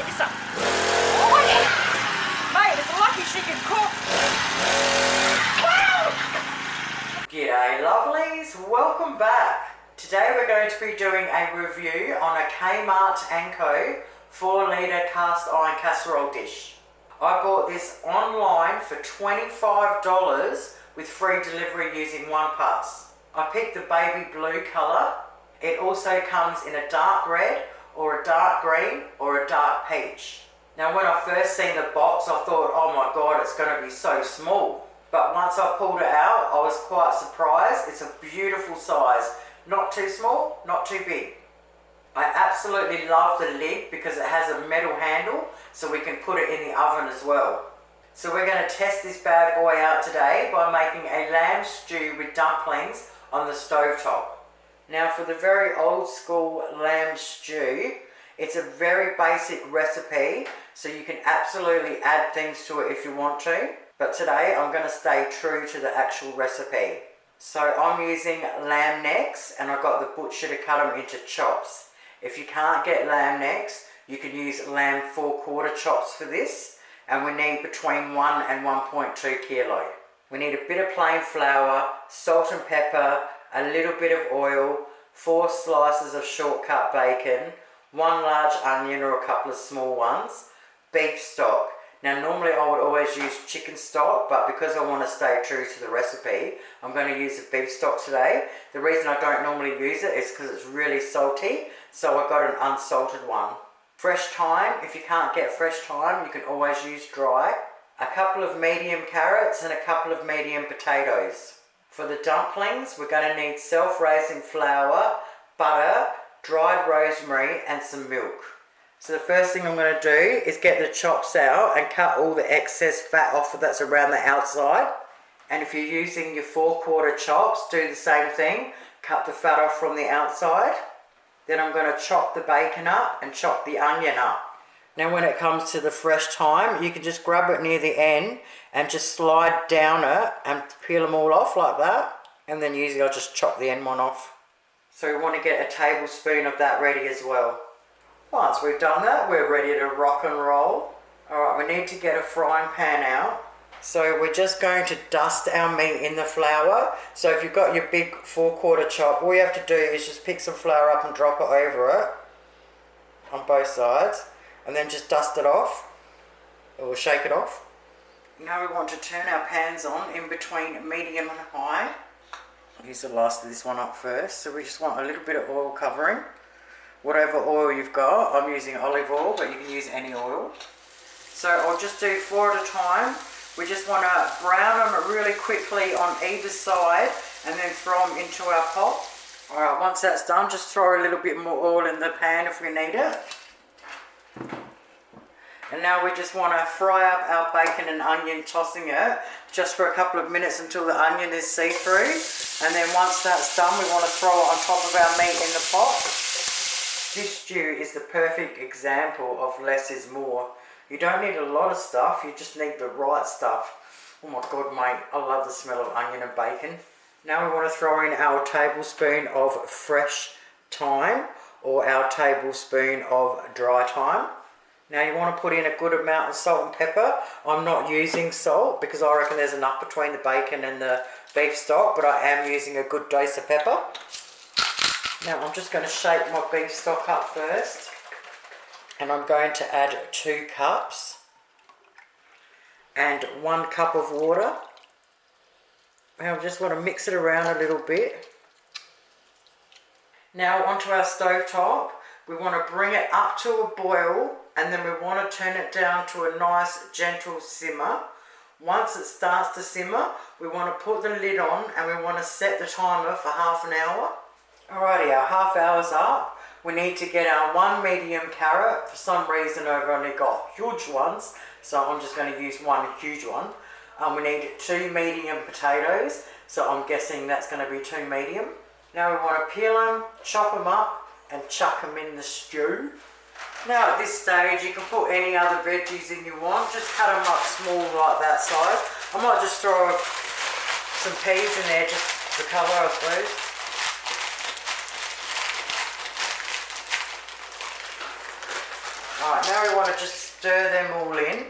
get you some. Oh yeah. Mate, it's lucky she can cook. Wow! G'day lovelies, welcome back. Today we're going to be doing a review on a Kmart & Co 4-litre cast iron casserole dish. I bought this online for $25 with free delivery using OnePass. I picked the baby blue colour. It also comes in a dark red or a dark green or a dark peach. Now when I first seen the box I thought, oh my god, it's going to be so small. But once I pulled it out I was quite surprised. It's a beautiful size. Not too small, not too big. I absolutely love the lid because it has a metal handle so we can put it in the oven as well. So we're going to test this bad boy out today by making a lamb stew with dumplings on the stovetop. Now for the very old school lamb stew, it's a very basic recipe so you can absolutely add things to it if you want to. But today I'm going to stay true to the actual recipe. So I'm using lamb necks and I got the butcher to cut them into chops. If you can't get lamb necks, you can use lamb 4/4 chops for this. And we need between 1 and 1.2 kilo. We need a bit of plain flour, salt and pepper, a little bit of oil, 4 slices of shortcut bacon, 1 large onion or a couple of small ones, beef stock. Now normally I would always use chicken stock, but because I want to stay true to the recipe, I'm going to use the beef stock today. The reason I don't normally use it is because it's really salty, so I got an unsalted one. Fresh thyme, if you can't get fresh thyme, you can always use dry. A couple of medium carrots and a couple of medium potatoes. For the dumplings, we're going to need self-raising flour, butter, dried rosemary and some milk. So the first thing I'm going to do is get the chops out and cut all the excess fat off that's around the outside. And if you're using your 4/4 chops, do the same thing. Cut the fat off from the outside. Then I'm going to chop the bacon up and chop the onion up. Now when it comes to the fresh thyme, you can just grab it near the end and just slide down it and peel them all off like that. And then usually I'll just chop the end one off. So we want to get a tablespoon of that ready as well. Once we've done that, we're ready to rock and roll. Alright, we need to get a frying pan out. So we're just going to dust our meat in the flour. So if you've got your big 4/4 chop, all you have to do is just pick some flour up and drop it over it on both sides. And then just dust it off, or shake it off. Now we want to turn our pans on in between medium and high. Use the last of this one up first. So we just want a little bit of oil covering. Whatever oil you've got, I'm using olive oil, but you can use any oil. So I'll just do 4 at a time. We just want to brown them really quickly on either side and then throw them into our pot. Alright, once that's done, just throw a little bit more oil in the pan if we need it. And now we just want to fry up our bacon and onion, tossing it just for a couple of minutes until the onion is see-through. And then once that's done, we want to throw it on top of our meat in the pot. This stew is the perfect example of less is more. You don't need a lot of stuff, you just need the right stuff. Oh my god mate, I love the smell of onion and bacon. Now we want to throw in our tablespoon of fresh thyme or our tablespoon of dry thyme. Now you want to put in a good amount of salt and pepper. I'm not using salt because I reckon there's enough between the bacon and the beef stock, but I am using a good dose of pepper. Now I'm just going to shake my beef stock up first. And I'm going to add 2 cups and 1 cup of water. Now I just want to mix it around a little bit. Now onto our stovetop, we want to bring it up to a boil and then we want to turn it down to a nice gentle simmer. Once it starts to simmer, we want to put the lid on and we want to set the timer for half an hour. Alrighty, our half hour's up. We need to get our 1 medium carrot. For some reason I've only got huge ones, so I'm just going to use 1 huge one. We need 2 medium potatoes, so I'm guessing that's going to be 2 medium. Now we want to peel them, chop them up and chuck them in the stew. Now at this stage you can put any other veggies in you want, just cut them up small like that size. I might just throw some peas in there just for colour I suppose. Alright, now we want to just stir them all in.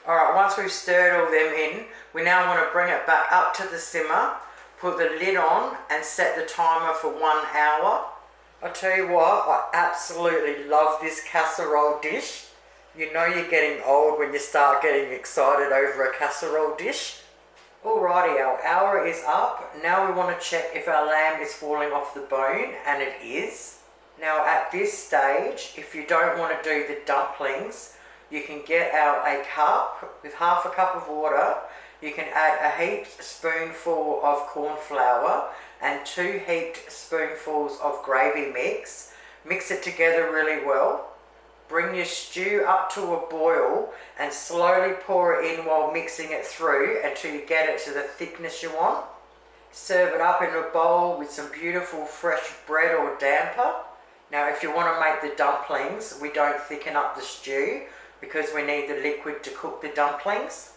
Alright, once we've stirred all them in, we now want to bring it back up to the simmer, put the lid on and set the timer for 1 hour. I tell you what, I absolutely love this casserole dish. You know you're getting old when you start getting excited over a casserole dish. Alrighty, our hour is up. Now we want to check if our lamb is falling off the bone, and it is. Now at this stage, if you don't want to do the dumplings, you can get out a cup with half a cup of water. You can add a heaped spoonful of cornflour and 2 heaped spoonfuls of gravy mix. Mix it together really well. Bring your stew up to a boil and slowly pour it in while mixing it through until you get it to the thickness you want. Serve it up in a bowl with some beautiful fresh bread or damper. Now if you want to make the dumplings, we don't thicken up the stew because we need the liquid to cook the dumplings.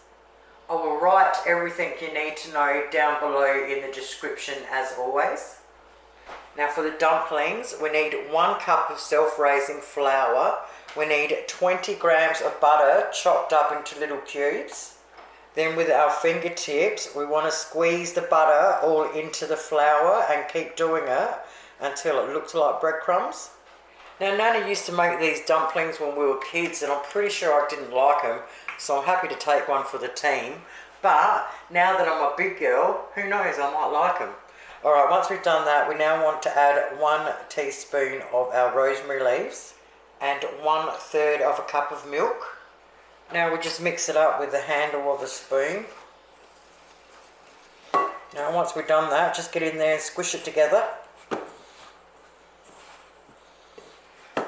I will write everything you need to know down below in the description as always. Now for the dumplings, we need 1 cup of self-raising flour. We need 20 grams of butter chopped up into little cubes. Then with our fingertips, we want to squeeze the butter all into the flour and keep doing it until it looks like breadcrumbs. Now Nana used to make these dumplings when we were kids and I'm pretty sure I didn't like them, so I'm happy to take one for the team. But now that I'm a big girl, who knows, I might like them. Alright, once we've done that, we now want to add 1 teaspoon of our rosemary leaves and 1/3 of a cup of milk. Now we just mix it up with the handle of a spoon. Now once we've done that, just get in there and squish it together.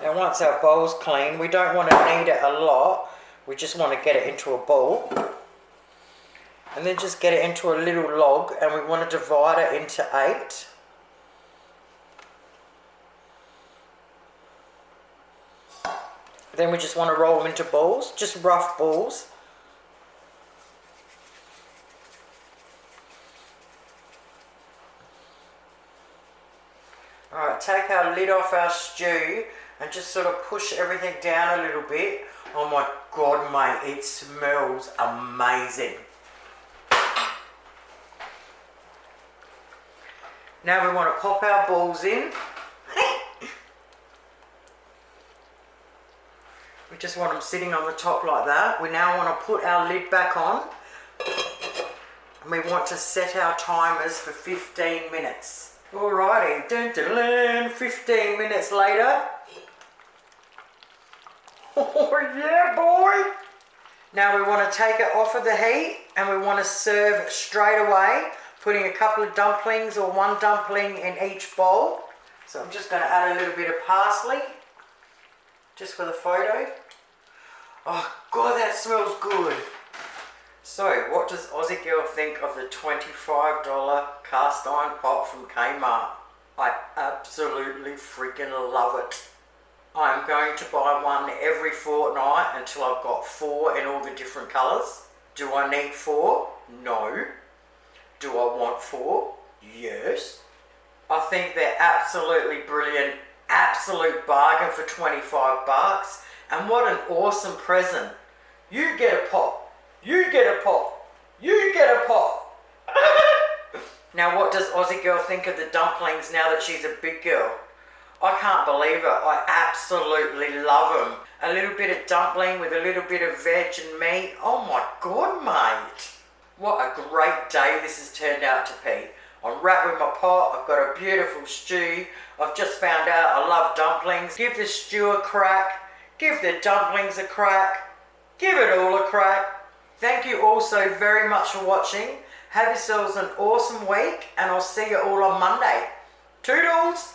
Now once our bowl's clean, we don't want to knead it a lot, we just want to get it into a bowl. And then just get it into a little log and we want to divide it into 8. Then we just want to roll them into balls, just rough balls. Alright, take our lid off our stew and just sort of push everything down a little bit. Oh my god mate, it smells amazing. Now we want to pop our balls in. We just want them sitting on the top like that. We now want to put our lid back on. And we want to set our timers for 15 minutes. Alrighty, 15 minutes later. Oh yeah boy! Now we want to take it off of the heat and we want to serve straight away, putting a couple of dumplings or 1 dumpling in each bowl. So I'm just going to add a little bit of parsley, just for the photo. Oh god, that smells good. So what does Aussie girl think of the $25 cast iron pot from Kmart? I absolutely freaking love it. I'm going to buy one every fortnight until I've got 4 in all the different colours. Do I need 4? No. Do I want 4? Yes. I think they're absolutely brilliant. Absolute bargain for 25 bucks. And what an awesome present. You get a pot. You get a pot. You get a pot. Now what does Aussie girl think of the dumplings now that she's a big girl? I can't believe it. I absolutely love them. A little bit of dumpling with a little bit of veg and meat. Oh my god, mate. What a great day this has turned out to be. I'm wrapped with my pot. I've got a beautiful stew. I've just found out I love dumplings. Give the stew a crack. Give the dumplings a crack. Give it all a crack. Thank you all so very much for watching. Have yourselves an awesome week and I'll see you all on Monday. Toodles!